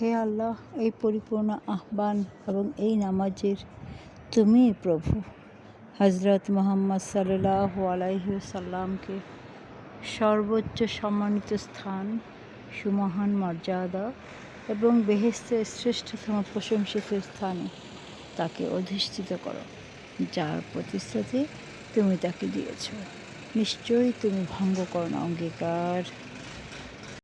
হে আল্লাহ, এই পরিপূর্ণ আহ্বান এবং এই নামাজের তুমি প্রভু হজরত মুহাম্মদ সাল্লাল্লাহু আলাইহি ওয়াসাল্লামকে সর্বোচ্চ সম্মানিত স্থান, সুমহান মর্যাদা এবং বেহেশতের শ্রেষ্ঠতম প্রশংসিত স্থানে তাকে অধিষ্ঠিত করো, যার প্রতিশ্রুতি তুমি তাকে দিয়েছ। নিশ্চয়ই তুমি ভঙ্গ করো না অঙ্গীকার।